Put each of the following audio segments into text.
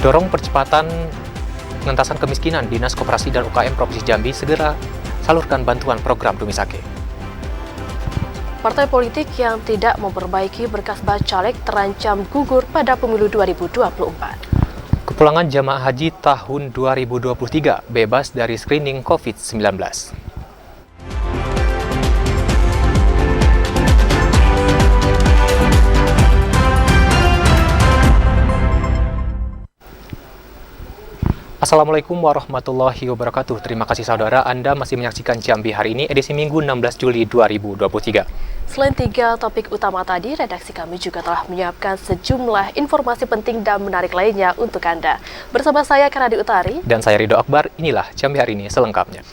Dorong percepatan pengentasan kemiskinan, Dinas Koperasi dan UKM Provinsi Jambi segera salurkan bantuan program Dumisake. Partai politik yang tidak memperbaiki berkas bacalek terancam gugur pada pemilu 2024. Kepulangan jamaah haji tahun 2023 bebas dari screening COVID-19. Assalamualaikum warahmatullahi wabarakatuh. Terima kasih saudara, Anda masih menyaksikan Jambi hari ini, edisi Minggu 16 Juli 2023. Selain 3 topik utama tadi, redaksi kami juga telah menyiapkan sejumlah informasi penting dan menarik lainnya untuk Anda. Bersama saya, Karadi Utari. Dan saya Ridho Akbar, inilah Jambi hari ini selengkapnya.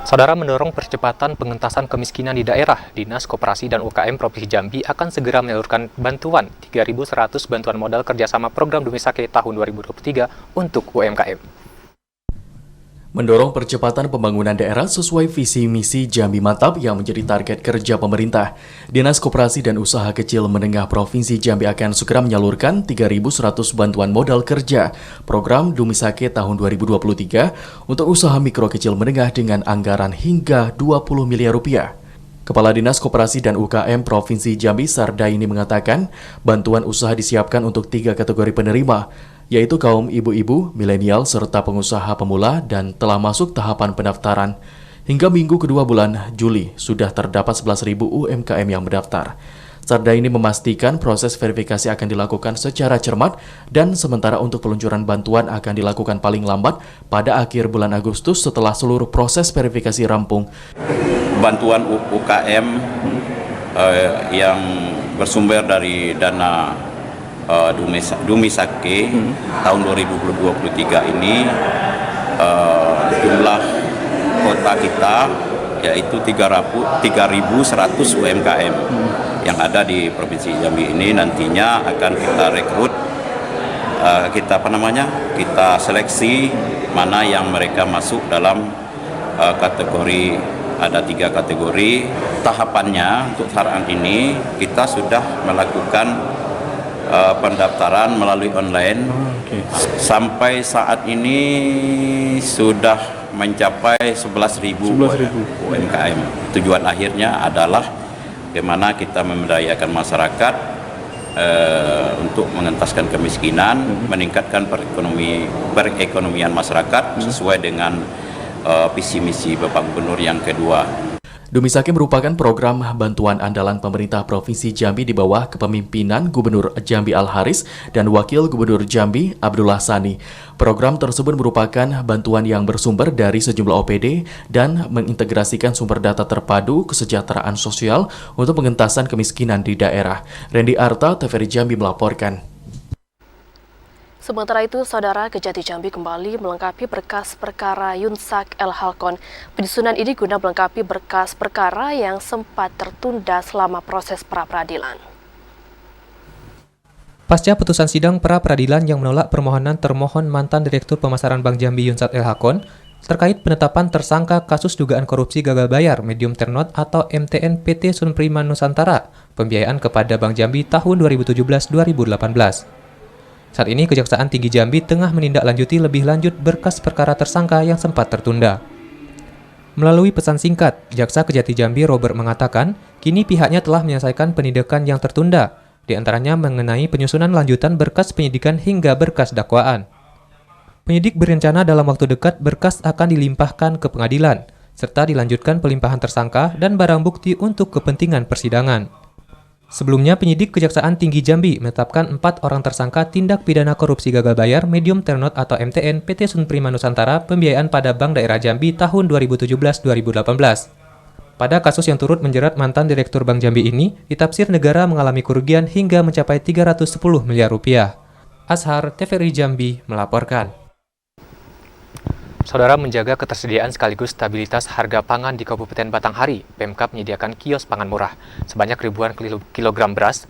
Saudara, mendorong percepatan pengentasan kemiskinan di daerah, Dinas Koperasi dan UKM Provinsi Jambi akan segera menyalurkan bantuan 3.100 bantuan modal kerjasama program Dumisake tahun 2023 untuk UMKM. Mendorong percepatan pembangunan daerah sesuai visi misi Jambi Mantap yang menjadi target kerja pemerintah, Dinas Koperasi dan Usaha Kecil Menengah Provinsi Jambi akan segera menyalurkan 3.100 bantuan modal kerja program Dumisake tahun 2023 untuk usaha mikro kecil menengah dengan anggaran hingga 20 miliar rupiah. Kepala Dinas Koperasi dan UKM Provinsi Jambi Sardaini mengatakan bantuan usaha disiapkan untuk 3 kategori penerima, yaitu kaum ibu-ibu, milenial, serta pengusaha pemula dan telah masuk tahapan pendaftaran. Hingga minggu kedua bulan Juli, sudah terdapat 11.000 UMKM yang mendaftar. Sardaini memastikan proses verifikasi akan dilakukan secara cermat dan sementara untuk peluncuran bantuan akan dilakukan paling lambat pada akhir bulan Agustus setelah seluruh proses verifikasi rampung. Bantuan UKM yang bersumber dari dana Dumisake tahun 2023 ini jumlah kota kita yaitu 3.100 UMKM yang ada di Provinsi Jambi ini nantinya akan kita rekrut, kita seleksi mana yang mereka masuk dalam kategori. Ada 3 kategori. Tahapannya untuk saat ini kita sudah melakukan pendaftaran melalui online. Sampai saat ini sudah mencapai 11.000 UMKM. Tujuan akhirnya adalah bagaimana kita memberdayakan masyarakat untuk mengentaskan kemiskinan, meningkatkan perekonomian masyarakat sesuai dengan visi misi Bapak Gubernur yang kedua. Dumisake merupakan program bantuan andalan pemerintah Provinsi Jambi di bawah kepemimpinan Gubernur Jambi Al-Haris dan Wakil Gubernur Jambi Abdullah Sani. Program tersebut merupakan bantuan yang bersumber dari sejumlah OPD dan mengintegrasikan sumber data terpadu kesejahteraan sosial untuk pengentasan kemiskinan di daerah. Randy Arta, TVRI Jambi melaporkan. Sementara itu, Saudara, Kejati Jambi kembali melengkapi berkas perkara Yunsak El Halkon. Penyusunan ini guna melengkapi berkas perkara yang sempat tertunda selama proses pra-peradilan. Pasca putusan sidang pra-peradilan yang menolak permohonan termohon mantan Direktur Pemasaran Bank Jambi Yunsak El Halkon terkait penetapan tersangka kasus dugaan korupsi gagal bayar Medium Ternot atau MTN PT Sun Prima Nusantara, pembiayaan kepada Bank Jambi tahun 2017-2018. Saat ini, Kejaksaan Tinggi Jambi tengah menindaklanjuti lebih lanjut berkas perkara tersangka yang sempat tertunda. Melalui pesan singkat, Jaksa Kejati Jambi Robert mengatakan, kini pihaknya telah menyelesaikan penindakan yang tertunda, di antaranya mengenai penyusunan lanjutan berkas penyidikan hingga berkas dakwaan. Penyidik berencana dalam waktu dekat berkas akan dilimpahkan ke pengadilan, serta dilanjutkan pelimpahan tersangka dan barang bukti untuk kepentingan persidangan. Sebelumnya, penyidik Kejaksaan Tinggi Jambi menetapkan 4 orang tersangka tindak pidana korupsi gagal bayar Medium Ternot atau MTN PT Sun Prima Nusantara pembiayaan pada Bank Daerah Jambi tahun 2017-2018. Pada kasus yang turut menjerat mantan Direktur Bank Jambi ini, ditafsir negara mengalami kerugian hingga mencapai 310 miliar rupiah. Ashar, TVRI Jambi melaporkan. Saudara, menjaga ketersediaan sekaligus stabilitas harga pangan di Kabupaten Batanghari, Pemkab menyediakan kios pangan murah. Sebanyak ribuan kilogram beras,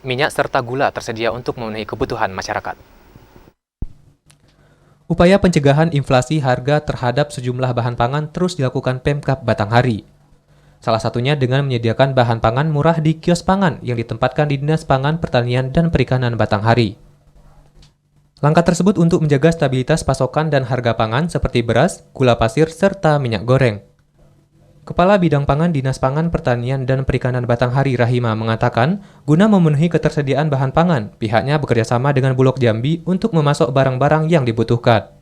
minyak serta gula tersedia untuk memenuhi kebutuhan masyarakat. Upaya pencegahan inflasi harga terhadap sejumlah bahan pangan terus dilakukan Pemkab Batanghari. Salah satunya dengan menyediakan bahan pangan murah di kios pangan yang ditempatkan di Dinas Pangan, Pertanian, dan Perikanan Batanghari. Langkah tersebut untuk menjaga stabilitas pasokan dan harga pangan seperti beras, gula pasir, serta minyak goreng. Kepala Bidang Pangan Dinas Pangan, Pertanian, dan Perikanan Batanghari Rahima mengatakan, guna memenuhi ketersediaan bahan pangan, pihaknya bekerjasama dengan Bulog Jambi untuk memasok barang-barang yang dibutuhkan.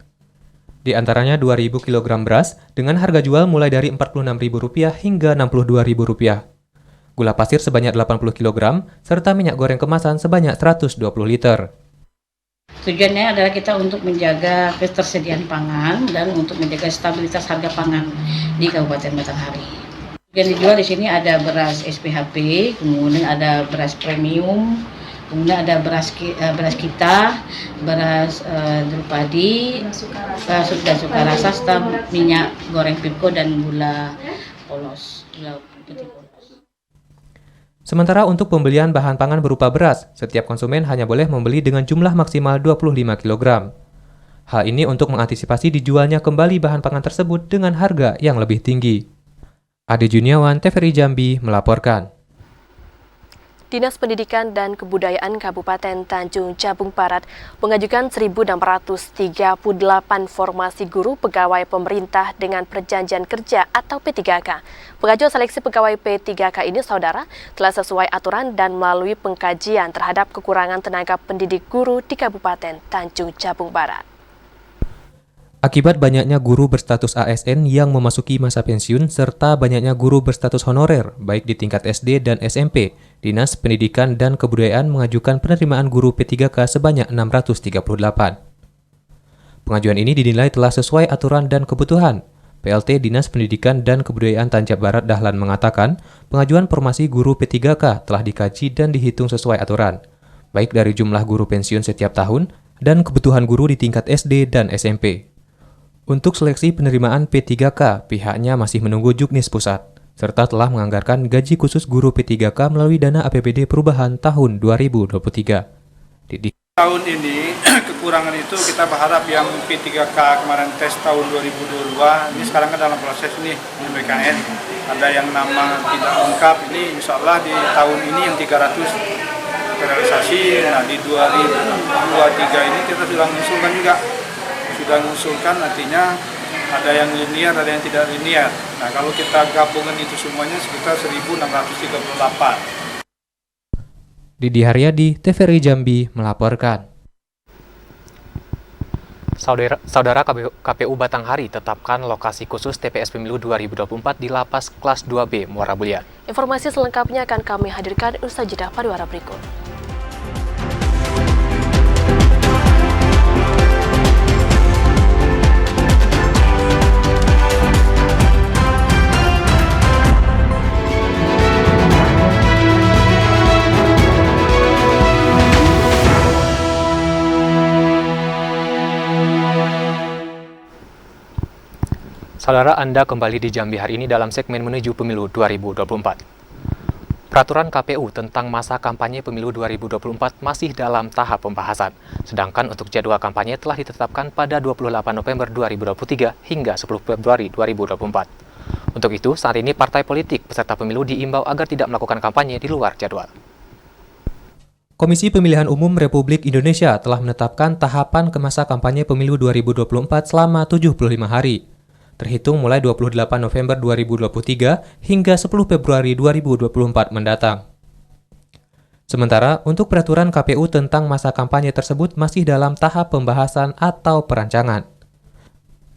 Di antaranya 2.000 kg beras dengan harga jual mulai dari Rp46.000 hingga Rp62.000. Gula pasir sebanyak 80 kg, serta minyak goreng kemasan sebanyak 120 liter. Tujuannya adalah kita untuk menjaga ketersediaan pangan dan untuk menjaga stabilitas harga pangan di Kabupaten Batanghari. Yang dijual di sini ada beras SPHP, kemudian ada beras premium, kemudian ada beras kita, beras Drupadi, dan Sukarasa, serta minyak goreng Pipco dan gula polos, gula putih polos. Sementara untuk pembelian bahan pangan berupa beras, setiap konsumen hanya boleh membeli dengan jumlah maksimal 25 kg. Hal ini untuk mengantisipasi dijualnya kembali bahan pangan tersebut dengan harga yang lebih tinggi. Ade Juniawan, TVRI Jambi, melaporkan. Dinas Pendidikan dan Kebudayaan Kabupaten Tanjung Jabung Barat mengajukan 1.638 formasi guru pegawai pemerintah dengan perjanjian kerja atau P3K. Pengajuan seleksi pegawai P3K ini, saudara, telah sesuai aturan dan melalui pengkajian terhadap kekurangan tenaga pendidik guru di Kabupaten Tanjung Jabung Barat. Akibat banyaknya guru berstatus ASN yang memasuki masa pensiun serta banyaknya guru berstatus honorer baik di tingkat SD dan SMP, Dinas Pendidikan dan Kebudayaan mengajukan penerimaan guru P3K sebanyak 638. Pengajuan ini dinilai telah sesuai aturan dan kebutuhan. PLT Dinas Pendidikan dan Kebudayaan Tanjab Barat Dahlan mengatakan, pengajuan formasi guru P3K telah dikaji dan dihitung sesuai aturan, baik dari jumlah guru pensiun setiap tahun dan kebutuhan guru di tingkat SD dan SMP. Untuk seleksi penerimaan P3K, pihaknya masih menunggu Juknis Pusat, serta telah menganggarkan gaji khusus guru P3K melalui dana APBD Perubahan tahun 2023. Tahun ini kekurangan itu kita berharap yang P3K kemarin tes tahun 2022, ini sekarang kan dalam proses nih di BKN. Ada yang nama tidak lengkap, ini insya Allah di tahun ini yang 300 realisasi, nah di 2023 ini kita sudah mengusulkan juga. Artinya ada yang linear, ada yang tidak linear. Nah, kalau kita gabungan itu semuanya sekitar 1.638. Didi Haryadi, TVRI Jambi, melaporkan. Saudara KPU Batanghari tetapkan lokasi khusus TPS Pemilu 2024 di Lapas Kelas 2B Muara Bulyan. Informasi selengkapnya akan kami hadirkan usai jeda pariwara berikut. Saudara, Anda kembali di Jambi hari ini dalam segmen menuju Pemilu 2024. Peraturan KPU tentang masa kampanye Pemilu 2024 masih dalam tahap pembahasan, sedangkan untuk jadwal kampanye telah ditetapkan pada 28 November 2023 hingga 10 Februari 2024. Untuk itu, saat ini partai politik peserta pemilu diimbau agar tidak melakukan kampanye di luar jadwal. Komisi Pemilihan Umum Republik Indonesia telah menetapkan tahapan ke masa kampanye Pemilu 2024 selama 75 hari. Terhitung mulai 28 November 2023 hingga 10 Februari 2024 mendatang. Sementara, untuk peraturan KPU tentang masa kampanye tersebut masih dalam tahap pembahasan atau perancangan.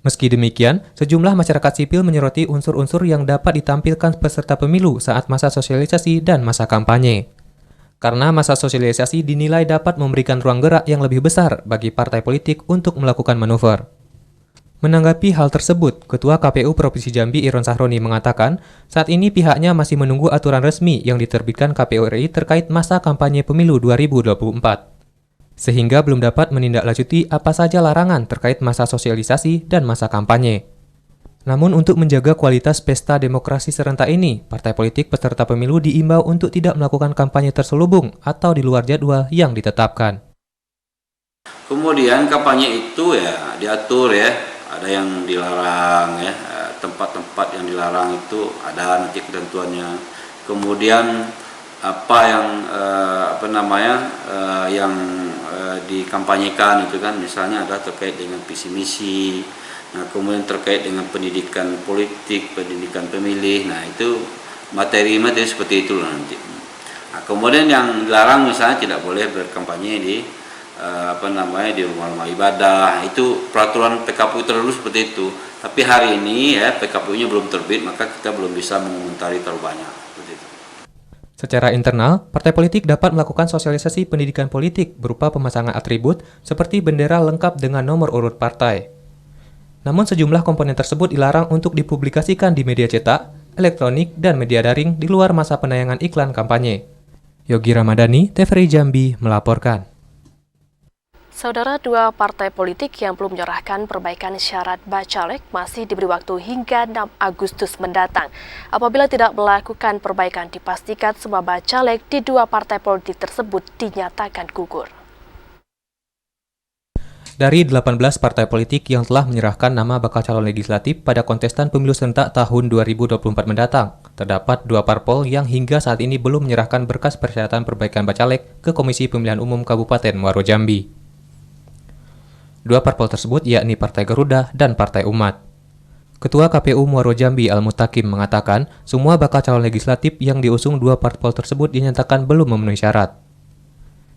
Meski demikian, sejumlah masyarakat sipil menyoroti unsur-unsur yang dapat ditampilkan peserta pemilu saat masa sosialisasi dan masa kampanye. Karena masa sosialisasi dinilai dapat memberikan ruang gerak yang lebih besar bagi partai politik untuk melakukan manuver. Menanggapi hal tersebut, Ketua KPU Provinsi Jambi Iron Sahroni mengatakan, saat ini pihaknya masih menunggu aturan resmi yang diterbitkan KPU RI terkait masa kampanye Pemilu 2024. Sehingga belum dapat menindaklanjuti apa saja larangan terkait masa sosialisasi dan masa kampanye. Namun untuk menjaga kualitas pesta demokrasi serentak ini, partai politik peserta pemilu diimbau untuk tidak melakukan kampanye terselubung atau di luar jadwal yang ditetapkan. Kemudian kampanye itu ya diatur ya, ada yang dilarang ya, tempat-tempat yang dilarang itu ada nanti ketentuannya. Kemudian apa yang yang dikampanyekan itu kan, misalnya ada terkait dengan visi misi, nah kemudian terkait dengan pendidikan politik, pendidikan pemilih, nah itu materi-materi seperti itu nanti. Nah, kemudian yang dilarang misalnya tidak boleh berkampanye di di rumah-rumah ibadah, itu peraturan PKPU terlalu seperti itu. Tapi hari ini ya PKPU-nya belum terbit, maka kita belum bisa mengomentari terlalu banyak. Seperti itu. Secara internal, partai politik dapat melakukan sosialisasi pendidikan politik berupa pemasangan atribut seperti bendera lengkap dengan nomor urut partai. Namun sejumlah komponen tersebut dilarang untuk dipublikasikan di media cetak, elektronik, dan media daring di luar masa penayangan iklan kampanye. Yogi Ramadhani, TVRI Jambi, melaporkan. Saudara, dua partai politik yang belum menyerahkan perbaikan syarat bacalek masih diberi waktu hingga 6 Agustus mendatang. Apabila tidak melakukan perbaikan, dipastikan semua bacalek di dua partai politik tersebut dinyatakan gugur. Dari 18 partai politik yang telah menyerahkan nama bakal calon legislatif pada kontestan pemilu serentak tahun 2024 mendatang, terdapat dua parpol yang hingga saat ini belum menyerahkan berkas persyaratan perbaikan bacalek ke Komisi Pemilihan Umum Kabupaten Muaro Jambi. Dua parpol tersebut yakni Partai Garuda dan Partai Umat. Ketua KPU Muaro Jambi Al-Mutakim mengatakan semua bakal calon legislatif yang diusung dua parpol tersebut dinyatakan belum memenuhi syarat.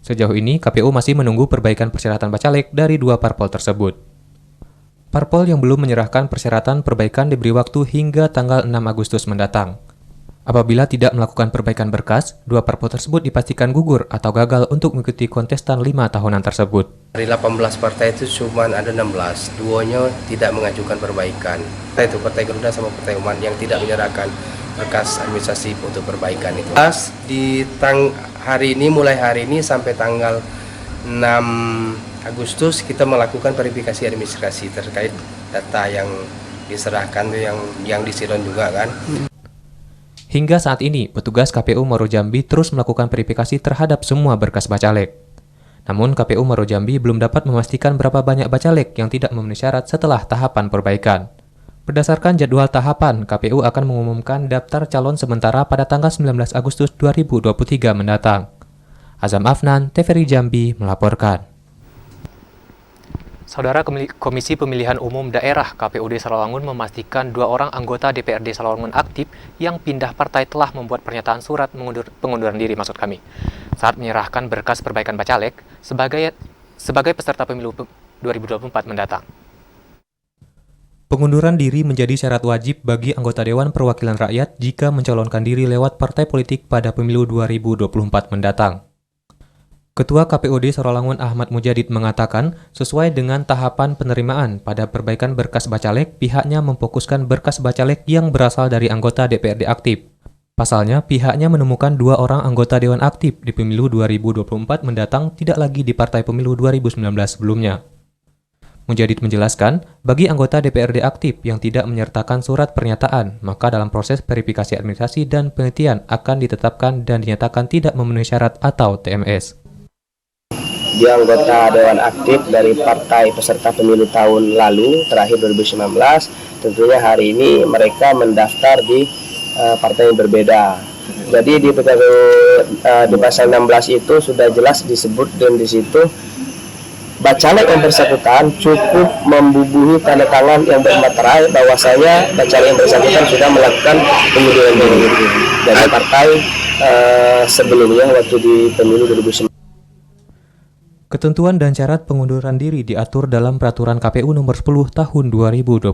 Sejauh ini KPU masih menunggu perbaikan persyaratan bacalek dari dua parpol tersebut. Parpol yang belum menyerahkan persyaratan perbaikan diberi waktu hingga tanggal 6 Agustus mendatang. Apabila tidak melakukan perbaikan berkas, dua parpol tersebut dipastikan gugur atau gagal untuk mengikuti kontestan 5 tahunan tersebut. Dari 18 partai itu cuma ada 16, duanya tidak mengajukan perbaikan. Itu Partai Garuda sama Partai Umat yang tidak menyerahkan berkas administrasi untuk perbaikan itu. Mulai hari ini sampai tanggal 6 Agustus kita melakukan verifikasi administrasi terkait data yang diserahkan yang disilon juga kan. Hingga saat ini, petugas KPU Muaro Jambi terus melakukan verifikasi terhadap semua berkas bacalek. Namun, KPU Muaro Jambi belum dapat memastikan berapa banyak bacalek yang tidak memenuhi syarat setelah tahapan perbaikan. Berdasarkan jadwal tahapan, KPU akan mengumumkan daftar calon sementara pada tanggal 19 Agustus 2023 mendatang. Azam Afnan, TVRI Jambi, melaporkan. Saudara, Komisi Pemilihan Umum Daerah KPUD Salawangun memastikan 2 orang anggota DPRD Salawangun aktif yang pindah partai telah membuat pernyataan surat pengunduran diri saat menyerahkan berkas perbaikan bacalek sebagai peserta pemilu 2024 mendatang. Pengunduran diri menjadi syarat wajib bagi anggota Dewan Perwakilan Rakyat jika mencalonkan diri lewat partai politik pada pemilu 2024 mendatang. Ketua KPUD Salawangun Ahmad Mujadid mengatakan, sesuai dengan tahapan penerimaan pada perbaikan berkas bacalek, pihaknya memfokuskan berkas bacalek yang berasal dari anggota DPRD aktif. Pasalnya, pihaknya menemukan 2 orang anggota Dewan aktif di pemilu 2024 mendatang tidak lagi di partai pemilu 2019 sebelumnya. Mujadid menjelaskan, bagi anggota DPRD aktif yang tidak menyertakan surat pernyataan, maka dalam proses verifikasi administrasi dan penelitian akan ditetapkan dan dinyatakan tidak memenuhi syarat atau TMS. Dia anggota Dewan aktif dari partai peserta pemilu tahun lalu, terakhir 2019. Tentunya hari ini mereka mendaftar di partai yang berbeda. Jadi di pasal 16 itu sudah jelas disebut dan di situ bacalek yang bersangkutan cukup membubuhi tanda tangan yang bermaterai bahwasanya bacalek yang bersangkutan sudah melakukan pengunduran diri dari partai sebelumnya waktu di pemilu 2019. Ketentuan dan syarat pengunduran diri diatur dalam Peraturan KPU Nomor 10 Tahun 2023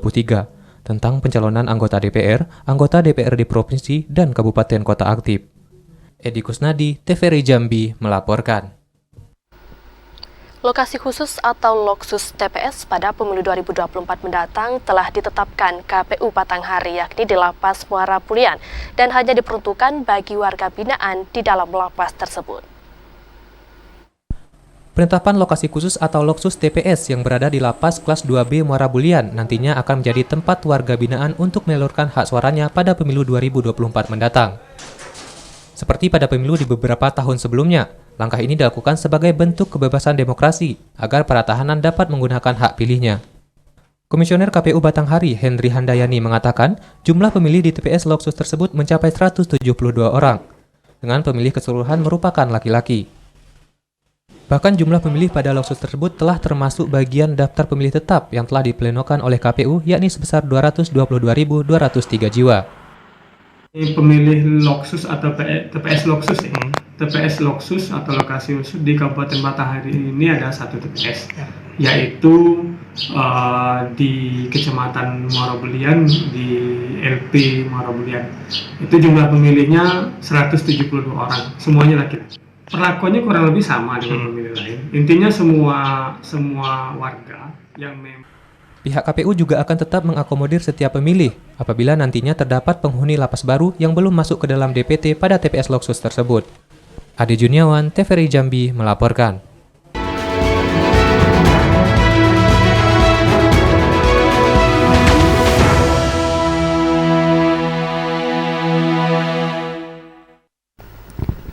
tentang pencalonan anggota DPR, anggota DPRD Provinsi, dan Kabupaten Kota aktif. Edi Kusnadi, TVRI Jambi, melaporkan. Lokasi khusus atau Loksus TPS pada pemilu 2024 mendatang telah ditetapkan KPU Batanghari, yakni di Lapas Muara Bulian, dan hanya diperuntukkan bagi warga binaan di dalam lapas tersebut. Penetapan lokasi khusus atau Loksus TPS yang berada di Lapas Kelas 2B Muara Bulian nantinya akan menjadi tempat warga binaan untuk menyalurkan hak suaranya pada pemilu 2024 mendatang. Seperti pada pemilu di beberapa tahun sebelumnya, Langkah ini dilakukan sebagai bentuk kebebasan demokrasi agar para tahanan dapat menggunakan hak pilihnya. Komisioner KPU Batanghari, Henry Handayani, mengatakan jumlah pemilih di TPS Loksus tersebut mencapai 172 orang, dengan pemilih keseluruhan merupakan laki-laki. Bahkan jumlah pemilih pada Loksus tersebut telah termasuk bagian daftar pemilih tetap yang telah diplenokan oleh KPU, yakni sebesar 222.203 jiwa. Pemilih Loksus atau TPS Loksus ya. TPS Loksus atau lokasi khusus di Kabupaten Batanghari ini ada satu TPS, yaitu di Kecamatan Muara Belian, di LP Muara Belian. Itu jumlah pemilihnya 172 orang, semuanya laki-laki. Perlakuannya kurang lebih sama dengan pemilih lain. Intinya semua warga yang memang Pihak KPU juga akan tetap mengakomodir setiap pemilih apabila nantinya terdapat penghuni lapas baru yang belum masuk ke dalam DPT pada TPS Loksus tersebut. Ade Juniawan, TVRI Jambi melaporkan.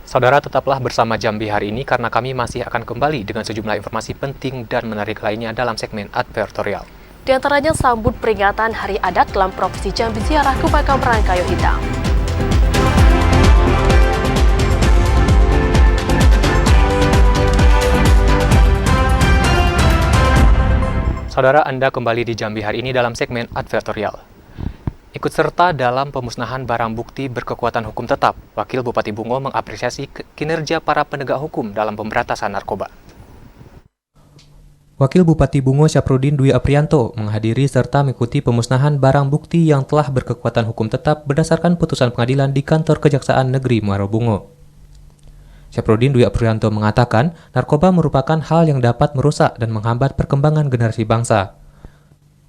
Saudara, tetaplah bersama Jambi hari ini karena kami masih akan kembali dengan sejumlah informasi penting dan menarik lainnya dalam segmen advertorial. Di antaranya sambut peringatan Hari Adat dalam Provinsi Jambi ziarah ke makam Rangkayo Hitam. Saudara, Anda kembali di Jambi hari ini dalam segmen advertorial. Ikut serta dalam pemusnahan barang bukti berkekuatan hukum tetap, Wakil Bupati Bungo mengapresiasi kinerja para penegak hukum dalam pemberantasan narkoba. Wakil Bupati Bungo Syafruddin Dwi Aprianto menghadiri serta mengikuti pemusnahan barang bukti yang telah berkekuatan hukum tetap berdasarkan putusan pengadilan di kantor Kejaksaan Negeri Muaro Bungo. Syafruddin Dwi Aprianto mengatakan, narkoba merupakan hal yang dapat merusak dan menghambat perkembangan generasi bangsa.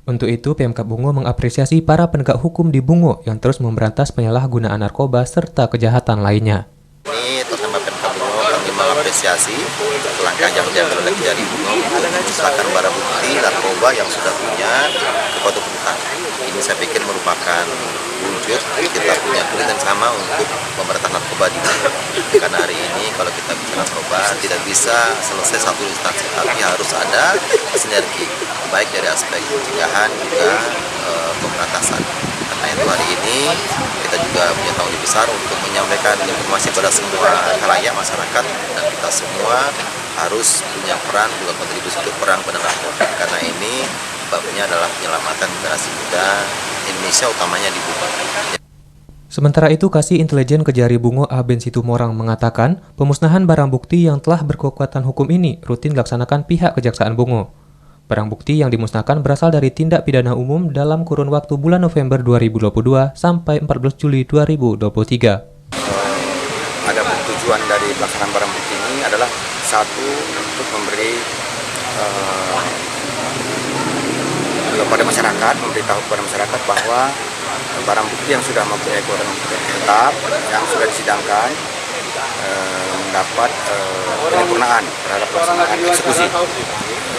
Untuk itu, Pemkab Bungo mengapresiasi para penegak hukum di Bungo yang terus memberantas penyalahgunaan narkoba serta kejahatan lainnya. Ini bersama Pemkab Bungo kami mengapresiasi langkah yang diambil oleh Kejari Bungo untuk memusnahkan barang bukti narkoba yang sudah punya kekuatan hukum. Ini saya pikir merupakan wujud kita punya komitmen sama untuk pemberantasan narkoba di Bungo. Karena hari ini kalau kita bicara narkoba tidak bisa selesai satu instansi, tapi harus ada sinergi baik dari aspek pencegahan juga pemberantasan. Karena itu hari ini kita juga punya tanggung jawab besar untuk menyampaikan informasi pada semua khalayak masyarakat, dan kita semua harus punya peran juga kontribusi untuk perang pada narkoba. Karena ini babnya adalah penyelamatan generasi muda Indonesia, utamanya di Bungo. Sementara itu, Kasih Intelijen Kejari Bungo Aben Situmorang mengatakan pemusnahan barang bukti yang telah berkekuatan hukum ini rutin dilaksanakan pihak Kejaksaan Bungo. Barang bukti yang dimusnahkan berasal dari tindak pidana umum dalam kurun waktu bulan November 2022 sampai 14 Juli 2023. Ada tujuan dari pelaksanaan barang bukti ini adalah satu, untuk memberi kepada masyarakat, memberitahu kepada masyarakat bahwa barang bukti yang sudah mempunyai kekuatan tetap, yang sudah disidangkan, mendapat penyempurnaan terhadap pelaksanaan eksekusi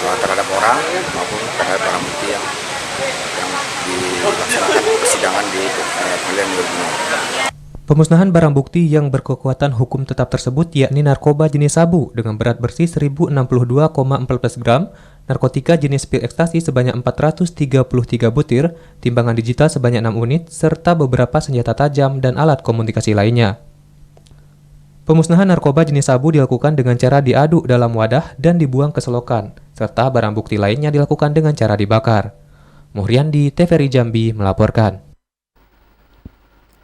terhadap orang maupun terhadap barang bukti yang dilaksanakan persidangan di Pengadilan Negeri Bungo. Pemusnahan barang bukti yang berkekuatan hukum tetap tersebut yakni narkoba jenis sabu dengan berat bersih 1062,14 gram, narkotika jenis pil ekstasi sebanyak 433 butir, timbangan digital sebanyak 6 unit, serta beberapa senjata tajam dan alat komunikasi lainnya. Pemusnahan narkoba jenis sabu dilakukan dengan cara diaduk dalam wadah dan dibuang ke selokan, serta barang bukti lainnya dilakukan dengan cara dibakar. Muhriandi, TVRI Jambi melaporkan.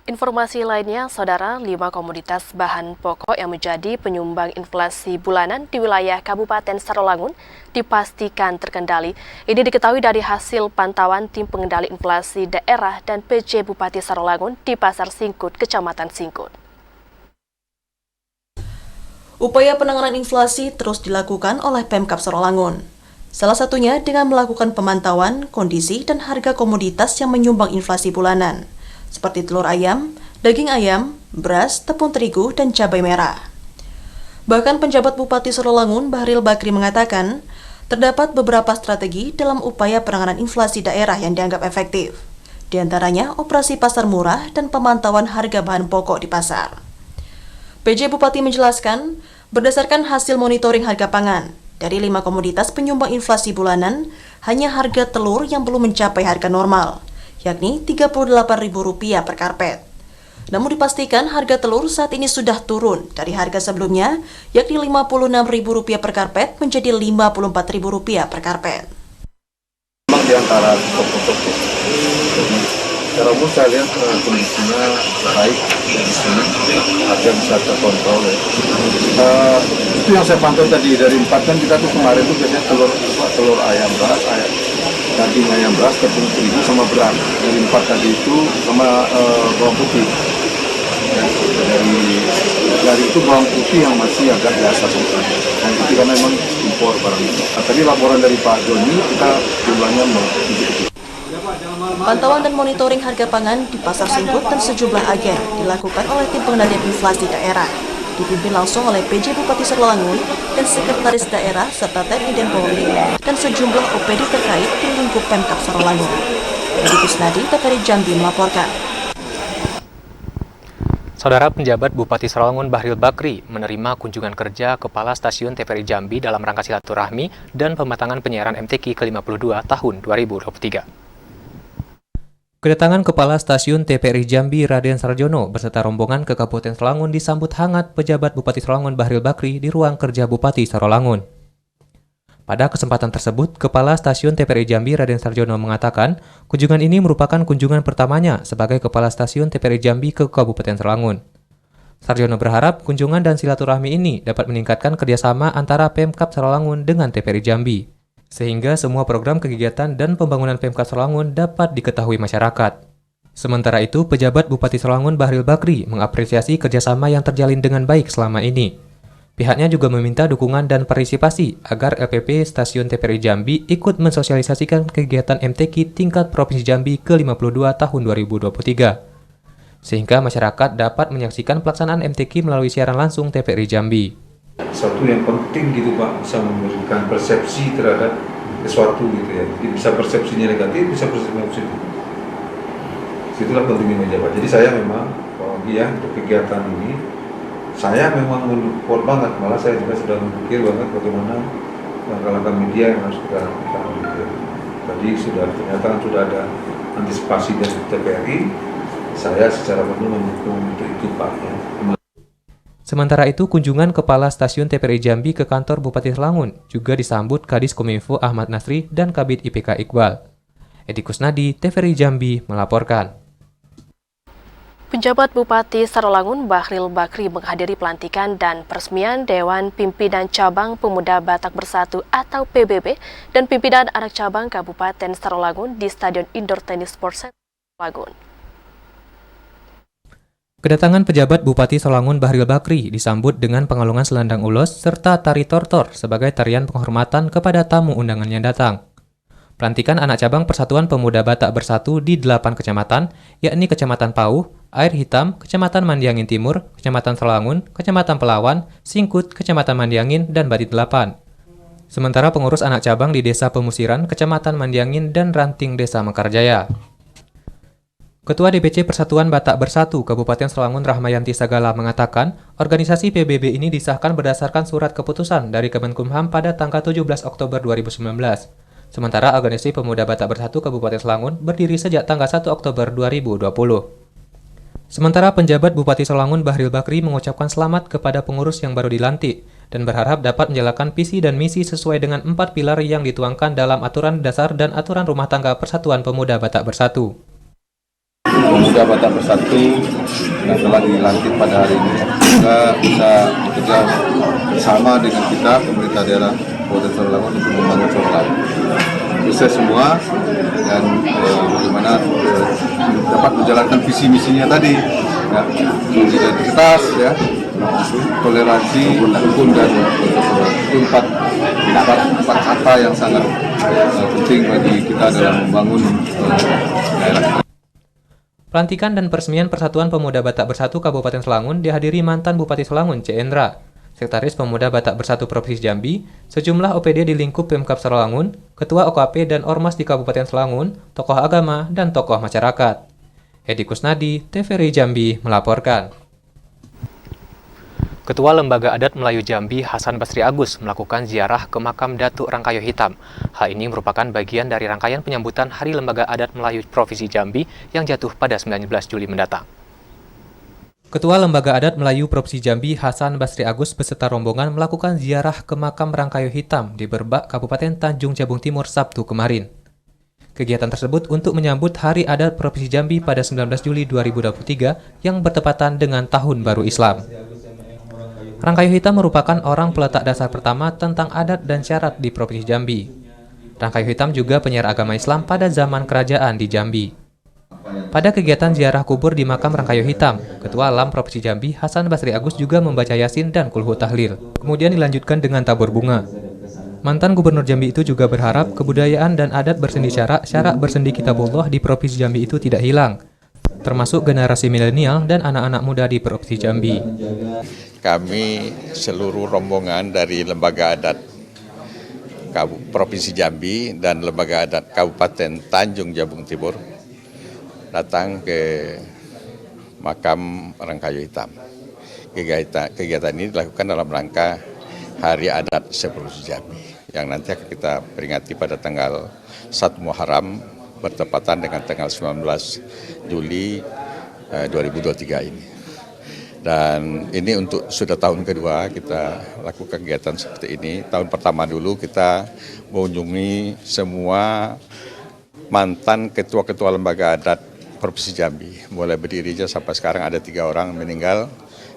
Informasi lainnya, Saudara, 5 komoditas bahan pokok yang menjadi penyumbang inflasi bulanan di wilayah Kabupaten Sarolangun dipastikan terkendali. Ini diketahui dari hasil pantauan Tim Pengendali Inflasi Daerah dan PJ Bupati Sarolangun di Pasar Singkut, Kecamatan Singkut. Upaya penanganan inflasi terus dilakukan oleh Pemkab Sarolangun. Salah satunya dengan melakukan pemantauan, kondisi, dan harga komoditas yang menyumbang inflasi bulanan, seperti telur ayam, daging ayam, beras, tepung terigu, dan cabai merah. Bahkan penjabat Bupati Sarolangun, Bahril Bakri, mengatakan terdapat beberapa strategi dalam upaya penanganan inflasi daerah yang dianggap efektif, di antaranya operasi pasar murah dan pemantauan harga bahan pokok di pasar. PJ Bupati menjelaskan, Berdasarkan hasil monitoring harga pangan, dari 5 komoditas penyumbang inflasi bulanan, hanya harga telur yang belum mencapai harga normal, yakni Rp38.000 per karpet. Namun dipastikan harga telur saat ini sudah turun dari harga sebelumnya, yakni Rp56.000 per karpet menjadi Rp54.000 per karpet. Memang di antara toko-toko, jadi secara umum saya lihat kondisinya baik di sini, harga bisa terkontrol. Itu yang saya pantau tadi dari 4 kan kita tuh kemarin tuh biasanya telur ayam beras, daging ayam beras, tepung terigu sama beras. Dari 4 tadi itu sama bawang putih. Dari itu bawang putih yang masih agak biasa sebenarnya. Bawang putih karena memang impor barangnya. Nah, tadi laporan dari Pak Joni kita jumlahnya sedikit. Pantauan dan monitoring harga pangan di Pasar Singkut dan sejumlah agen dilakukan oleh tim pengendalian inflasi daerah, dipimpin langsung oleh PJ Bupati Sarawangun dan Sekretaris Daerah serta TNI dan Polri dan sejumlah OPD terkait di lingkup Pemkab Sarawangun. Edi Kusnadi, TVRI Jambi melaporkan. Saudara penjabat Bupati Sarawangun Bahril Bakri menerima kunjungan kerja Kepala Stasiun TVRI Jambi dalam rangka silaturahmi dan pematangan penyiaran MTQ ke-52 tahun 2023. Kedatangan Kepala Stasiun TVRI Jambi Raden Sarjono beserta rombongan ke Kabupaten Sarawangun disambut hangat pejabat Bupati Sarawangun Bahril Bakri di ruang kerja Bupati Sarawangun. Pada kesempatan tersebut, Kepala Stasiun TVRI Jambi Raden Sarjono mengatakan kunjungan ini merupakan kunjungan pertamanya sebagai Kepala Stasiun TVRI Jambi ke Kabupaten Sarawangun. Sarjono berharap kunjungan dan silaturahmi ini dapat meningkatkan kerjasama antara Pemkab Sarawangun dengan TVRI Jambi, sehingga semua program kegiatan dan pembangunan Pemkab Sarawangun dapat diketahui masyarakat. Sementara itu, pejabat Bupati Sarawangun Bahril Bakri mengapresiasi kerjasama yang terjalin dengan baik selama ini. Pihaknya juga meminta dukungan dan partisipasi agar LPP Stasiun TVRI Jambi ikut mensosialisasikan kegiatan MTQ tingkat Provinsi Jambi ke-52 tahun 2023, sehingga masyarakat dapat menyaksikan pelaksanaan MTQ melalui siaran langsung TVRI Jambi. Satu yang penting gitu Pak, bisa memberikan persepsi terhadap sesuatu gitu ya. Jadi bisa persepsinya negatif, bisa persepsinya positif. Itulah pentingnya media Pak. Jadi saya memang untuk kegiatan ini saya memang mendukung banget. Malah saya juga sudah berpikir banget bagaimana langkah-langkah media yang harus kita lakukan. Tadi ternyata sudah ada antisipasi dari TVRI. Saya secara penuh mendukung untuk itu Pak ya. Sementara itu, kunjungan Kepala Stasiun TVRI Jambi ke kantor Bupati Sarawangun juga disambut Kadis Kominfo Ahmad Nasri dan Kabid IPK Iqbal. Edi Kusnadi, TVRI Jambi melaporkan. Penjabat Bupati Sarawangun Bahril Bakri menghadiri pelantikan dan peresmian Dewan Pimpinan Cabang Pemuda Batak Bersatu atau PBB dan Pimpinan Anak Cabang Kabupaten Sarawangun di Stadion Indoor Tennis Sports Center Sarawangun. Kedatangan pejabat Bupati Sarawangun Bahril Bakri disambut dengan pengalungan selendang ulos serta tari tortor sebagai tarian penghormatan kepada tamu undangan yang datang. Pelantikan anak cabang Persatuan Pemuda Batak Bersatu di 8 kecamatan, yakni Kecamatan Pauh, Air Hitam, Kecamatan Mandiangin Timur, Kecamatan Sarawangun, Kecamatan Pelawan, Singkut, Kecamatan Mandiangin, dan Batit 8. Sementara pengurus anak cabang di Desa Pemusiran, Kecamatan Mandiangin, dan Ranting Desa Mekarjaya. Ketua DPC Persatuan Batak Bersatu Kabupaten Sarawangun Rahmayanti Sagala mengatakan, organisasi PBB ini disahkan berdasarkan surat keputusan dari Kemenkumham pada tanggal 17 Oktober 2019. Sementara organisasi Pemuda Batak Bersatu Kabupaten Sarawangun berdiri sejak tanggal 1 Oktober 2020. Sementara penjabat Bupati Sarawangun Bahril Bakri mengucapkan selamat kepada pengurus yang baru dilantik dan berharap dapat menjalankan visi dan misi sesuai dengan 4 pilar yang dituangkan dalam aturan dasar dan aturan rumah tangga Persatuan Pemuda Batak Bersatu. Pemuda Batak Bersatu yang telah dilantik pada hari ini juga bisa bekerja bersama dengan kita pemerintah daerah Kabupaten Sarawangun untuk membangun Sarawangun. Sukses semua dan bagaimana dapat menjalankan visi misinya tadi, ya, identitas, ya, toleransi, rukun dan itu empat kata yang sangat penting bagi kita dalam membangun daerah. Pelantikan dan peresmian Persatuan Pemuda Batak Bersatu Kabupaten Sarawangun dihadiri mantan Bupati Sarawangun C. Endra, Sekretaris Pemuda Batak Bersatu Provinsi Jambi, sejumlah OPD di lingkup Pemkab Sarawangun, Ketua OKP dan Ormas di Kabupaten Sarawangun, tokoh agama, dan tokoh masyarakat. Edi Kusnadi, TVRI Jambi melaporkan. Ketua Lembaga Adat Melayu Jambi, Hasan Basri Agus, melakukan ziarah ke makam Datuk Rangkayo Hitam. Hal ini merupakan bagian dari rangkaian penyambutan Hari Lembaga Adat Melayu Provinsi Jambi yang jatuh pada 19 Juli mendatang. Ketua Lembaga Adat Melayu Provinsi Jambi, Hasan Basri Agus, beserta rombongan melakukan ziarah ke makam Rangkayo Hitam di Berbak, Kabupaten Tanjung Jabung Timur, Sabtu kemarin. Kegiatan tersebut untuk menyambut Hari Adat Provinsi Jambi pada 19 Juli 2023 yang bertepatan dengan Tahun Baru Islam. Rangkayo Hitam merupakan orang peletak dasar pertama tentang adat dan syarat di Provinsi Jambi. Rangkayo Hitam juga penyiar agama Islam pada zaman kerajaan di Jambi. Pada kegiatan ziarah kubur di makam Rangkayo Hitam, Ketua Alam Provinsi Jambi, Hasan Basri Agus juga membaca Yasin dan Kulhu Tahlil. Kemudian dilanjutkan dengan tabur bunga. Mantan Gubernur Jambi itu juga berharap kebudayaan dan adat bersendi syarak bersendi Kitabullah di Provinsi Jambi itu tidak hilang, termasuk generasi milenial dan anak-anak muda di Provinsi Jambi. Kami seluruh rombongan dari Lembaga Adat Provinsi Jambi dan Lembaga Adat Kabupaten Tanjung Jabung Timur datang ke makam Rangkayo Hitam. Kegiatan ini dilakukan dalam rangka Hari Adat Provinsi Jambi yang nanti akan kita peringati pada tanggal 1 Muharram bertepatan dengan tanggal 19 Juli 2023 ini. Dan ini untuk sudah tahun kedua kita lakukan kegiatan seperti ini. Tahun pertama dulu kita mengunjungi semua mantan ketua-ketua lembaga adat Provinsi Jambi. Mulai berdirinya sampai sekarang ada 3 orang meninggal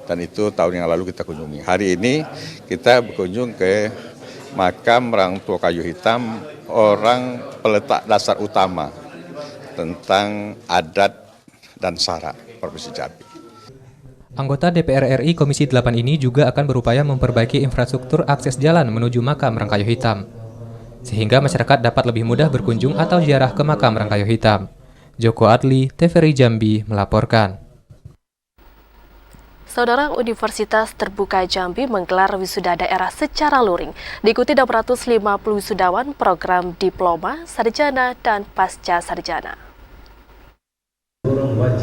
dan itu tahun yang lalu kita kunjungi. Hari ini kita berkunjung ke makam Rangkayo Hitam, orang peletak dasar utama tentang adat dan syarak Provinsi Jambi. Anggota DPR RI Komisi 8 ini juga akan berupaya memperbaiki infrastruktur akses jalan menuju makam Rangkayo Hitam, sehingga masyarakat dapat lebih mudah berkunjung atau ziarah ke makam Rangkayo Hitam. Joko Adli, TVRI Jambi, melaporkan. Saudara, Universitas Terbuka Jambi menggelar wisuda daerah secara luring. Diikuti 650 wisudawan program diploma, sarjana, dan pasca sarjana.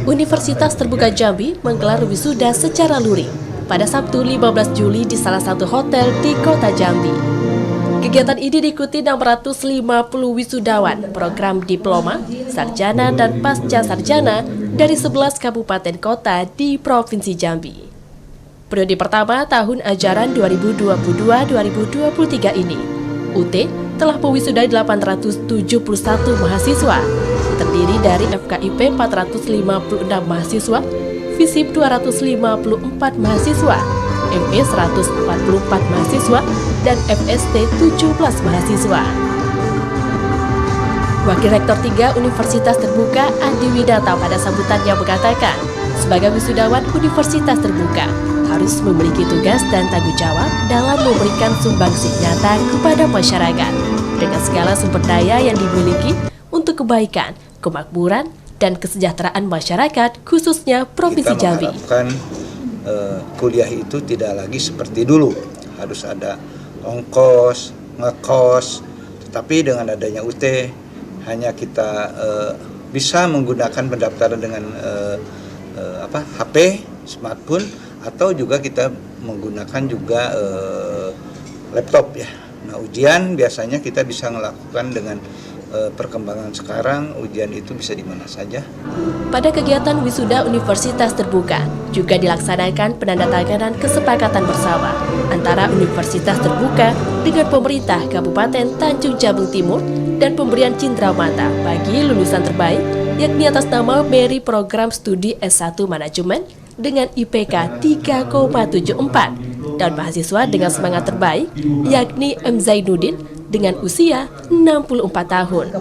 Universitas Terbuka Jambi menggelar wisuda secara luring pada Sabtu 15 Juli di salah satu hotel di Kota Jambi. Kegiatan ini diikuti 650 wisudawan program diploma, sarjana, dan pasca sarjana dari 11 kabupaten kota di Provinsi Jambi. Periode pertama tahun ajaran 2022-2023 ini, UT telah mewisuda 871 mahasiswa, terdiri dari FKIP 456 mahasiswa, FISIP 254 mahasiswa, ME 144 mahasiswa, dan FST 17 mahasiswa. Wakil Rektor 3 Universitas Terbuka Andi Widata pada sambutannya mengatakan, sebagai wisudawan Universitas Terbuka harus memiliki tugas dan tanggung jawab dalam memberikan sumbangsi nyata kepada masyarakat dengan segala sumber daya yang dimiliki untuk kebaikan, kemakmuran, dan kesejahteraan masyarakat, khususnya Provinsi Jambi. Kita mengharapkan kuliah itu tidak lagi seperti dulu, harus ada ongkos, ngekos, tetapi dengan adanya UT, hanya kita bisa menggunakan pendaftaran dengan HP, smartphone, atau juga kita menggunakan juga laptop ya. Nah, ujian biasanya kita bisa melakukan dengan perkembangan sekarang, ujian itu bisa di mana saja. Pada kegiatan wisuda Universitas Terbuka juga dilaksanakan penandatanganan kesepakatan bersama antara Universitas Terbuka dengan pemerintah Kabupaten Tanjung Jabung Timur dan pemberian cindramata bagi lulusan terbaik, yakni atas nama Meri Program Studi S1 Manajemen dengan IPK 3,74 dan mahasiswa dengan semangat terbaik, yakni M. Zainuddin dengan usia 64 tahun.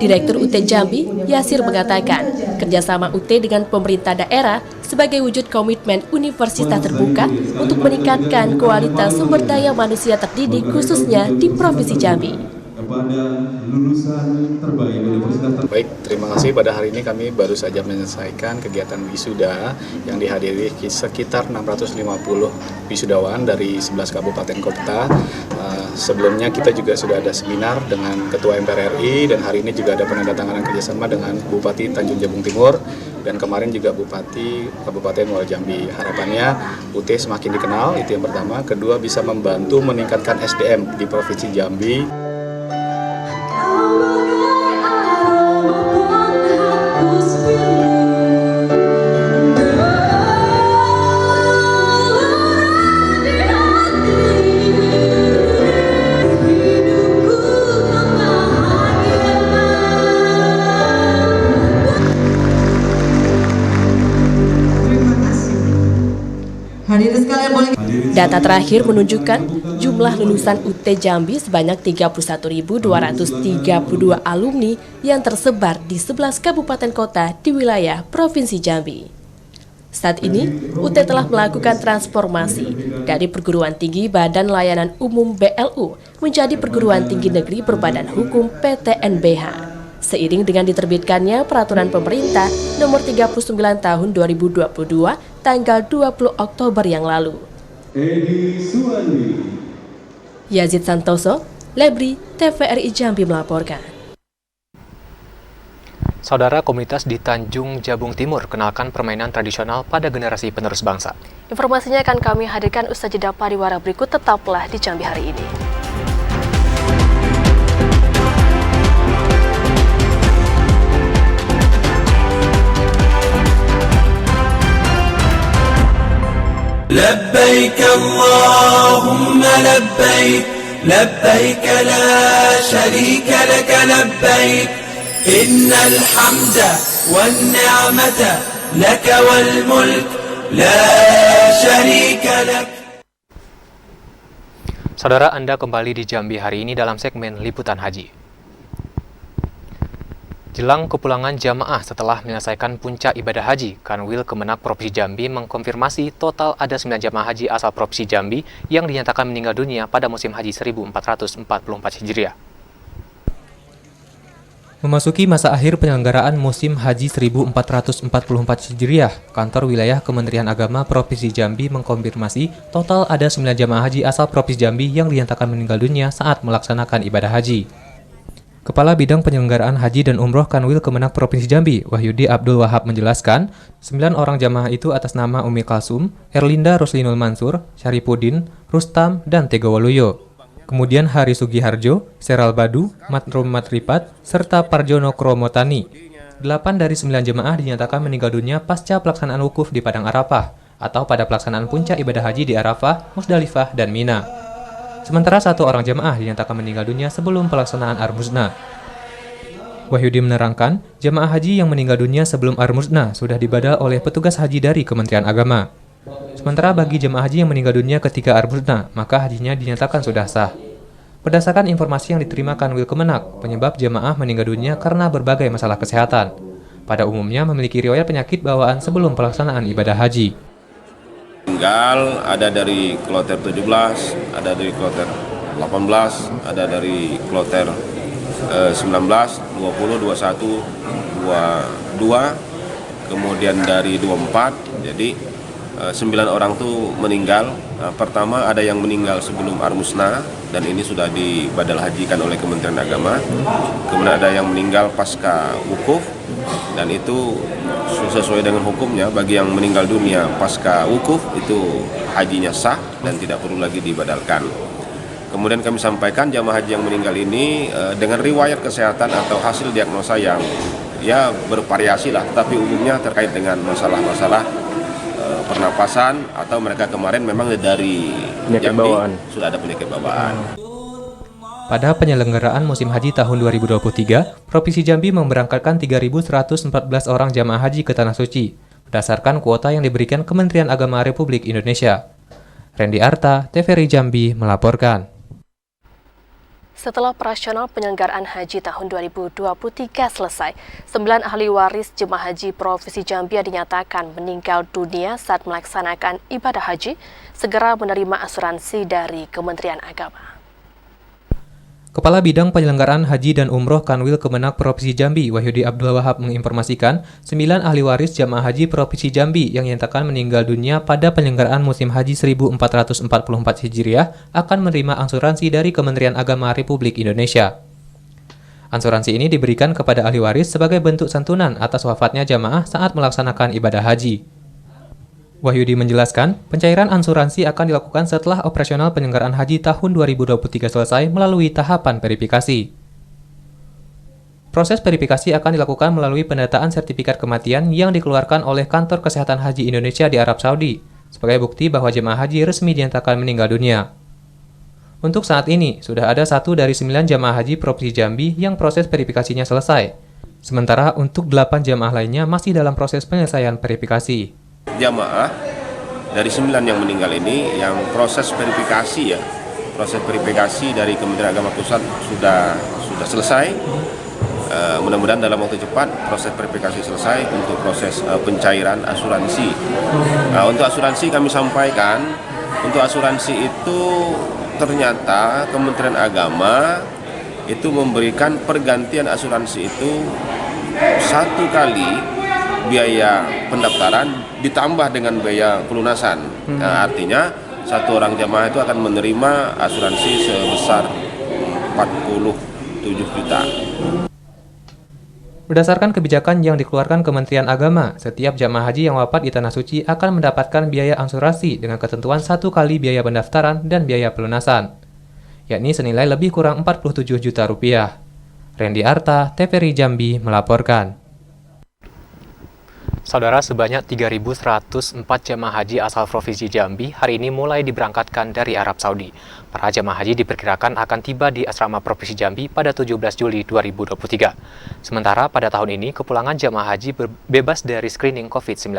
Direktur UT Jambi, Yasir, mengatakan kerjasama UT dengan pemerintah daerah sebagai wujud komitmen Universitas Terbuka untuk meningkatkan kualitas sumber daya manusia terdidik khususnya di Provinsi Jambi. Kepada lulusan terbaik Universitas Terbuka. Baik, terima kasih. Pada hari ini kami baru saja menyelesaikan kegiatan wisuda yang dihadiri sekitar 650 wisudawan dari 11 kabupaten kota. Sebelumnya kita juga sudah ada seminar dengan Ketua MPR RI dan hari ini juga ada penandatanganan kerjasama dengan Bupati Tanjung Jabung Timur dan kemarin juga Bupati Kabupaten Muara Jambi. Harapannya UT semakin dikenal, itu yang pertama. Kedua, bisa membantu meningkatkan SDM di Provinsi Jambi. Data terakhir menunjukkan jumlah lulusan UT Jambi sebanyak 31.232 alumni yang tersebar di 11 kabupaten kota di wilayah Provinsi Jambi. Saat ini, UT telah melakukan transformasi dari perguruan tinggi Badan Layanan Umum BLU menjadi perguruan tinggi negeri berbadan hukum PTNBH. Seiring dengan diterbitkannya Peraturan Pemerintah Nomor 39 Tahun 2022 tanggal 20 Oktober yang lalu. Yazid Santoso, Lebri, TVRI Jambi melaporkan. Saudara, komunitas di Tanjung Jabung Timur kenalkan permainan tradisional pada generasi penerus bangsa. Informasinya akan kami hadirkan usai jeda pariwara berikut, tetaplah di Jambi hari ini. لبيك اللهم لبيك لبيك لا شريك لك لبيك إن الحمد والنعمة لك والملك لا شريك لك. Saudara, Anda kembali di Jambi hari ini dalam segmen Liputan Haji. Jelang kepulangan jamaah setelah menyelesaikan puncak ibadah haji, Kanwil Kemenak Provinsi Jambi mengkonfirmasi total ada 9 jamaah haji asal Provinsi Jambi yang dinyatakan meninggal dunia pada musim haji 1444 Hijriah. Memasuki masa akhir penyelenggaraan musim haji 1444 Hijriah, Kantor Wilayah Kementerian Agama Provinsi Jambi mengkonfirmasi total ada 9 jamaah haji asal Provinsi Jambi yang dinyatakan meninggal dunia saat melaksanakan ibadah haji. Kepala Bidang Penyelenggaraan Haji dan Umroh Kanwil Kemenak Provinsi Jambi, Wahyudi Abdul Wahab menjelaskan, 9 orang jamaah itu atas nama Umi Kalsum, Erlinda Ruslinul Mansur, Syarifuddin, Rustam, dan Tegowaluyo. Kemudian Hari Sugiharjo, Seral Badu, Matrum Matripat, serta Parjono Kromotani. 8 dari 9 jemaah dinyatakan meninggal dunia pasca pelaksanaan wukuf di Padang Arafah, atau pada pelaksanaan puncak ibadah haji di Arafah, Musdalifah, dan Mina. Sementara 1 orang jemaah dinyatakan meninggal dunia sebelum pelaksanaan Armusna. Wahyudi menerangkan, jemaah haji yang meninggal dunia sebelum Armusna sudah dibadal oleh petugas haji dari Kementerian Agama. Sementara bagi jemaah haji yang meninggal dunia ketika Armusna, maka hajinya dinyatakan sudah sah. Berdasarkan informasi yang diterima Kanwil Kemenak, penyebab jemaah meninggal dunia karena berbagai masalah kesehatan. Pada umumnya memiliki riwayat penyakit bawaan sebelum pelaksanaan ibadah haji. Meninggal ada dari kloter 17, ada dari kloter 18, ada dari kloter 19, 20, 21, 22, kemudian dari 24. Jadi 9 orang tuh meninggal. Pertama ada yang meninggal sebelum Armusna dan ini sudah dibadal hajikan oleh Kementerian Agama. Kemudian ada yang meninggal pasca wukuf dan itu sesuai dengan hukumnya. Bagi yang meninggal dunia pasca wukuf itu hajinya sah dan tidak perlu lagi dibadalkan. Kemudian kami sampaikan jamaah haji yang meninggal ini dengan riwayat kesehatan atau hasil diagnosa yang ya bervariasi lah, tapi umumnya terkait dengan masalah-masalah pernapasan atau mereka kemarin memang dari Jambi sudah ada penyakit bawaan. Pada penyelenggaraan musim haji tahun 2023, Provinsi Jambi memberangkatkan 3.114 orang jamaah haji ke Tanah Suci, berdasarkan kuota yang diberikan Kementerian Agama Republik Indonesia. Randy Arta, TVRI Jambi melaporkan. Setelah operasional penyelenggaraan haji tahun 2023 selesai, 9 ahli waris jemaah haji Provinsi Jambi yang dinyatakan meninggal dunia saat melaksanakan ibadah haji segera menerima asuransi dari Kementerian Agama. Kepala Bidang Penyelenggaraan Haji dan Umroh Kanwil Kemenak Provinsi Jambi, Wahyudi Abdul Wahab menginformasikan 9 ahli waris jamaah haji Provinsi Jambi yang dinyatakan meninggal dunia pada penyelenggaraan musim haji 1444 Hijriah akan menerima asuransi dari Kementerian Agama Republik Indonesia. Ansuransi ini diberikan kepada ahli waris sebagai bentuk santunan atas wafatnya jamaah saat melaksanakan ibadah haji. Wahyudi menjelaskan, pencairan ansuransi akan dilakukan setelah operasional penyelenggaraan haji tahun 2023 selesai melalui tahapan verifikasi. Proses verifikasi akan dilakukan melalui pendataan sertifikat kematian yang dikeluarkan oleh Kantor Kesehatan Haji Indonesia di Arab Saudi, sebagai bukti bahwa jemaah haji resmi dinyatakan meninggal dunia. Untuk saat ini, sudah ada 1 dari 9 jamaah haji Provinsi Jambi yang proses verifikasinya selesai. Sementara untuk 8 jamaah lainnya masih dalam proses penyelesaian verifikasi. Jamaah dari 9 yang meninggal ini yang proses verifikasi proses verifikasi dari Kementerian Agama Pusat sudah selesai. Mudah-mudahan dalam waktu cepat proses verifikasi selesai untuk proses pencairan asuransi. Untuk asuransi kami sampaikan, untuk asuransi itu ternyata Kementerian Agama itu memberikan pergantian asuransi itu 1 kali biaya pendaftaran ditambah dengan biaya pelunasan. Artinya 1 orang jamaah itu akan menerima asuransi sebesar 47 juta. Berdasarkan kebijakan yang dikeluarkan Kementerian Agama, setiap jamaah haji yang wafat di Tanah Suci akan mendapatkan biaya asuransi dengan ketentuan 1 kali biaya pendaftaran dan biaya pelunasan, yakni senilai lebih kurang 47 juta rupiah. Randy Arta, TVRI Jambi melaporkan. Saudara, sebanyak 3.104 jemaah haji asal Provinsi Jambi hari ini mulai diberangkatkan dari Arab Saudi. Para jemaah haji diperkirakan akan tiba di asrama Provinsi Jambi pada 17 Juli 2023. Sementara pada tahun ini, kepulangan jemaah haji bebas dari screening COVID-19.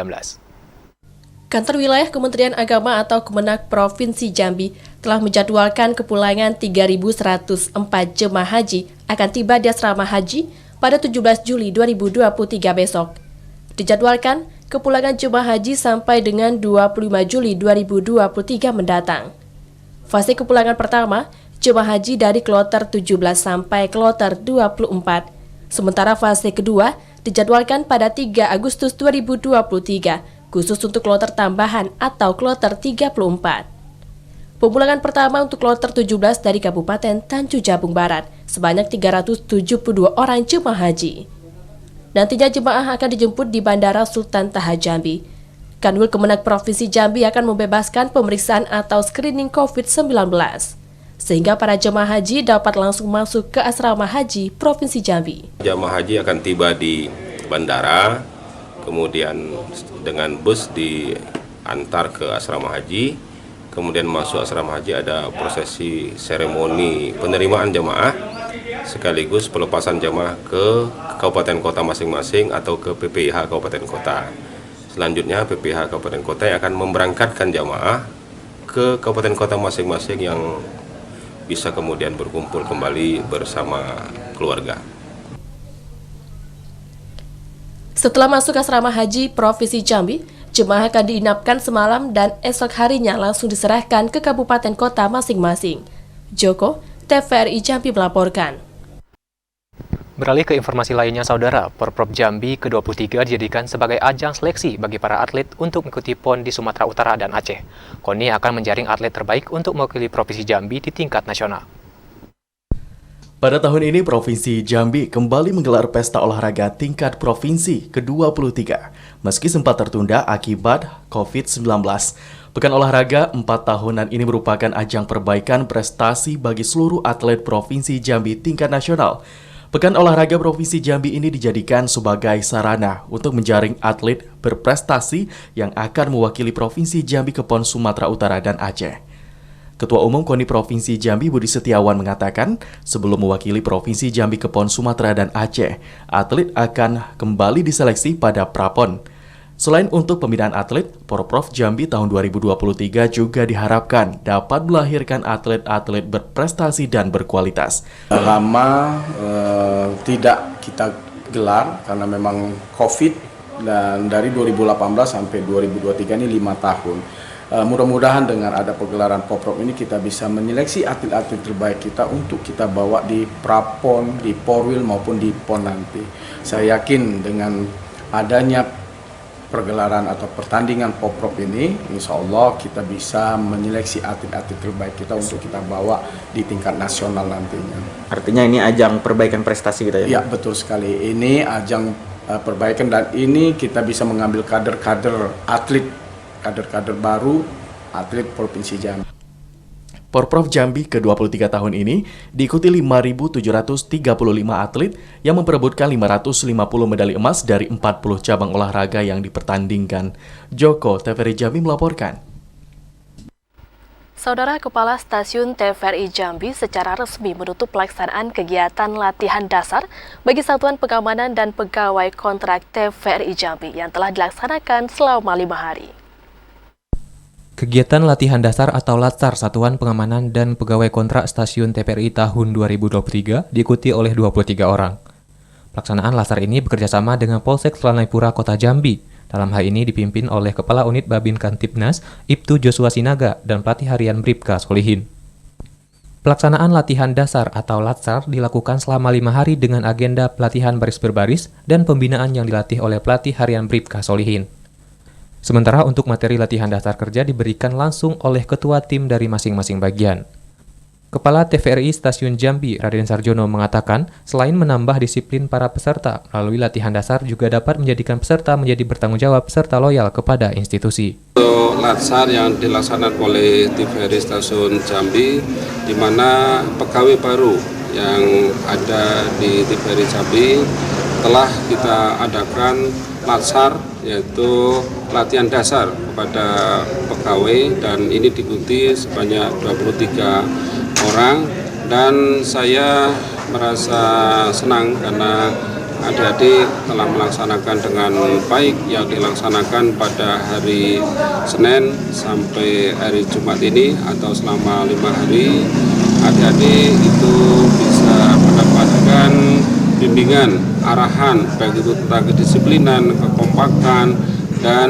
Kantor Wilayah Kementerian Agama atau Kemenak Provinsi Jambi telah menjadwalkan kepulangan 3.104 jemaah haji akan tiba di asrama haji pada 17 Juli 2023 besok. Dijadwalkan kepulangan jemaah haji sampai dengan 25 Juli 2023 mendatang. Fase kepulangan pertama, jemaah haji dari kloter 17 sampai kloter 24. Sementara fase kedua dijadwalkan pada 3 Agustus 2023, khusus untuk kloter tambahan atau kloter 34. Pemulangan pertama untuk kloter 17 dari Kabupaten Tanjung Jabung Barat, sebanyak 372 orang jemaah haji. Nantinya jemaah akan dijemput di Bandara Sultan Taha Jambi. Kanwil Kemenak Provinsi Jambi akan membebaskan pemeriksaan atau screening COVID-19, sehingga para jemaah haji dapat langsung masuk ke asrama haji Provinsi Jambi. Jemaah haji akan tiba di bandara, kemudian dengan bus diantar ke asrama haji, kemudian masuk asrama haji ada prosesi seremoni penerimaan jemaah, sekaligus pelepasan jemaah ke kabupaten kota masing-masing atau ke PPIH kabupaten kota. Selanjutnya PPIH kabupaten kota yang akan memberangkatkan jemaah ke kabupaten kota masing-masing yang bisa kemudian berkumpul kembali bersama keluarga. Setelah masuk asrama haji Provinsi Jambi, jemaah akan diinapkan semalam dan esok harinya langsung diserahkan ke kabupaten kota masing-masing. Joko, TVRI Jambi melaporkan. Beralih ke informasi lainnya, Saudara, Porprov Jambi ke-23 dijadikan sebagai ajang seleksi bagi para atlet untuk mengikuti PON di Sumatera Utara dan Aceh. KONI akan menjaring atlet terbaik untuk mewakili Provinsi Jambi di tingkat nasional. Pada tahun ini, Provinsi Jambi kembali menggelar pesta olahraga tingkat provinsi ke-23, meski sempat tertunda akibat COVID-19. Pekan olahraga 4 tahunan ini merupakan ajang perbaikan prestasi bagi seluruh atlet Provinsi Jambi tingkat nasional. Pekan olahraga Provinsi Jambi ini dijadikan sebagai sarana untuk menjaring atlet berprestasi yang akan mewakili Provinsi Jambi ke PON Sumatera Utara dan Aceh. Ketua Umum KONI Provinsi Jambi Budi Setiawan mengatakan, sebelum mewakili Provinsi Jambi ke PON Sumatera dan Aceh, atlet akan kembali diseleksi pada Prapon. Selain untuk pembinaan atlet, Porprov Jambi tahun 2023 juga diharapkan dapat melahirkan atlet-atlet berprestasi dan berkualitas. Lama tidak kita gelar karena memang COVID, dan dari 2018 sampai 2023 ini 5 tahun. Mudah-mudahan dengan ada pegelaran Porprov ini kita bisa menyeleksi atlet-atlet terbaik kita untuk kita bawa di Prapon, di Porwil maupun di PON nanti. Saya yakin dengan adanya pergelaran atau pertandingan Poprov ini, insya Allah kita bisa menyeleksi atlet-atlet terbaik kita untuk kita bawa di tingkat nasional nantinya. Artinya ini ajang perbaikan prestasi kita ya? Ya, betul sekali. Ini ajang perbaikan dan ini kita bisa mengambil kader-kader atlet, kader-kader baru, atlet Provinsi Jambi. Porprov Jambi ke-23 tahun ini diikuti 5.735 atlet yang memperebutkan 550 medali emas dari 40 cabang olahraga yang dipertandingkan. Joko, TVRI Jambi melaporkan. Saudara Kepala Stasiun TVRI Jambi secara resmi menutup pelaksanaan kegiatan latihan dasar bagi Satuan Pengamanan dan Pegawai Kontrak TVRI Jambi yang telah dilaksanakan selama 5 hari. Kegiatan latihan dasar atau Latsar Satuan Pengamanan dan Pegawai Kontrak Stasiun TVRI tahun 2023 diikuti oleh 23 orang. Pelaksanaan Latsar ini bekerjasama dengan Polsek Selanaipura Kota Jambi. Dalam hal ini dipimpin oleh Kepala Unit Babin Kantipnas, Ibtu Joshua Sinaga, dan Pelatih Harian Bribka Solihin. Pelaksanaan latihan dasar atau Latsar dilakukan selama 5 hari dengan agenda pelatihan baris berbaris dan pembinaan yang dilatih oleh Pelatih Harian Bribka Solihin. Sementara untuk materi latihan dasar kerja diberikan langsung oleh ketua tim dari masing-masing bagian. Kepala TVRI Stasiun Jambi, Raden Sarjono, mengatakan selain menambah disiplin para peserta, melalui latihan dasar juga dapat menjadikan peserta menjadi bertanggung jawab serta loyal kepada institusi. Untuk Latsar yang dilaksanakan oleh TVRI Stasiun Jambi, di mana pegawai baru yang ada di TVRI Jambi telah kita adakan Latsar, yaitu latihan dasar kepada pegawai, dan ini diikuti sebanyak 23 orang, dan saya merasa senang karena adik-adik telah melaksanakan dengan baik yang dilaksanakan pada hari Senin sampai hari Jumat ini atau selama 5 hari. Adik-adik itu bisa mendapatkan bimbingan, arahan, baik itu tentang kedisiplinan, kekompakan, dan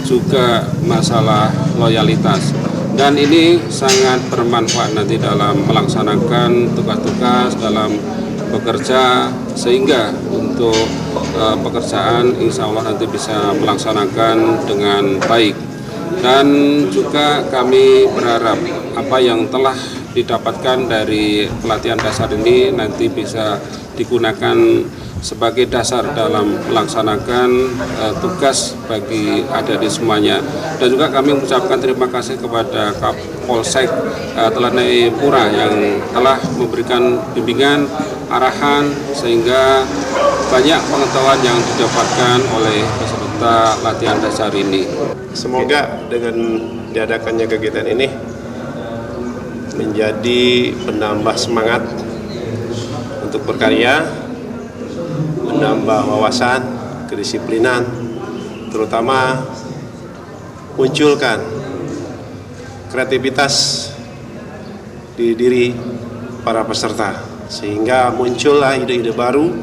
juga masalah loyalitas. Dan ini sangat bermanfaat nanti dalam melaksanakan tugas-tugas dalam bekerja, sehingga untuk pekerjaan insya Allah nanti bisa melaksanakan dengan baik. Dan juga kami berharap apa yang telah didapatkan dari pelatihan dasar ini nanti bisa digunakan sebagai dasar dalam melaksanakan tugas bagi adik-adik semuanya. Dan juga kami mengucapkan terima kasih kepada Kapolsek Selanaipura yang telah memberikan bimbingan, arahan, sehingga banyak pengetahuan yang didapatkan oleh peserta latihan dasar ini. Semoga dengan diadakannya kegiatan ini menjadi penambah semangat untuk berkarya, menambah wawasan, kedisiplinan, terutama munculkan kreativitas di diri para peserta, sehingga muncullah ide-ide baru,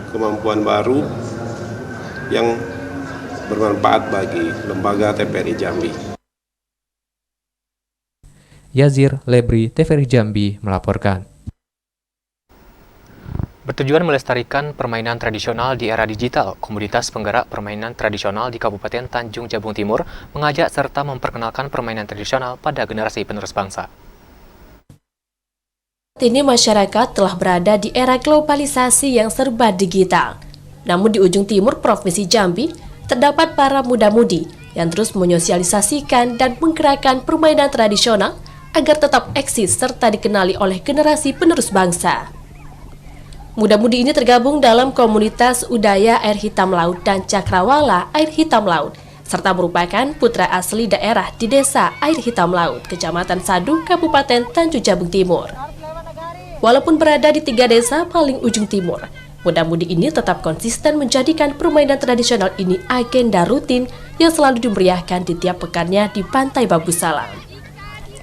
kemampuan baru yang bermanfaat bagi lembaga TVRI Jambi. Yazir Lebri, TVRI Jambi melaporkan. Bertujuan melestarikan permainan tradisional di era digital, komunitas penggerak permainan tradisional di Kabupaten Tanjung Jabung Timur mengajak serta memperkenalkan permainan tradisional pada generasi penerus bangsa. Kini masyarakat telah berada di era globalisasi yang serba digital. Namun di ujung timur Provinsi Jambi, terdapat para muda-mudi yang terus menyosialisasikan dan menggerakkan permainan tradisional agar tetap eksis serta dikenali oleh generasi penerus bangsa. Muda-mudi ini tergabung dalam komunitas Udaya Air Hitam Laut dan Cakrawala Air Hitam Laut, serta merupakan putra asli daerah di Desa Air Hitam Laut, Kecamatan Sadu, Kabupaten Tanjung Jabung Timur. Walaupun berada di 3 desa paling ujung timur, muda-mudi ini tetap konsisten menjadikan permainan tradisional ini agenda rutin yang selalu dimeriahkan di tiap pekannya di Pantai Babu Salam.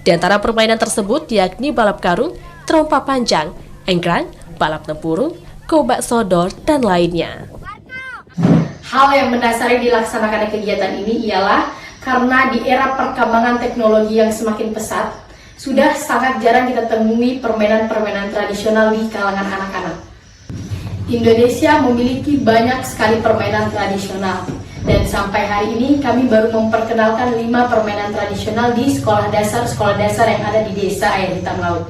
Di antara permainan tersebut yakni balap karung, trompa panjang, enggrang, balap tempurung, kobak sodor, dan lainnya. Hal yang mendasari dilaksanakan kegiatan ini ialah karena di era perkembangan teknologi yang semakin pesat, sudah sangat jarang kita temui permainan-permainan tradisional di kalangan anak-anak. Indonesia memiliki banyak sekali permainan tradisional, Dan sampai hari ini kami baru memperkenalkan 5 permainan tradisional di sekolah dasar yang ada di Desa Air Hitam Laut.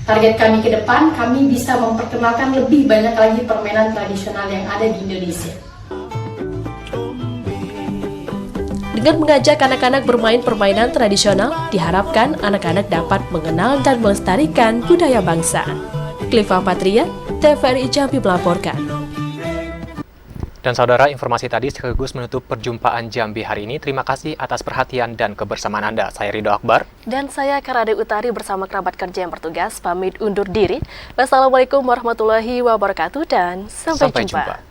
Target kami ke depan, kami bisa memperkenalkan lebih banyak lagi permainan tradisional yang ada di Indonesia. Dengan mengajak anak-anak bermain permainan tradisional, diharapkan anak-anak dapat mengenal dan melestarikan budaya bangsa. Cliva Patria, TVRI Jambi melaporkan. Dan saudara, informasi tadi sekaligus menutup perjumpaan Jambi hari ini. Terima kasih atas perhatian dan kebersamaan Anda. Saya Ridho Akbar. Dan saya Karade Utari bersama kerabat kerja yang bertugas pamit undur diri. Wassalamualaikum warahmatullahi wabarakatuh dan sampai jumpa.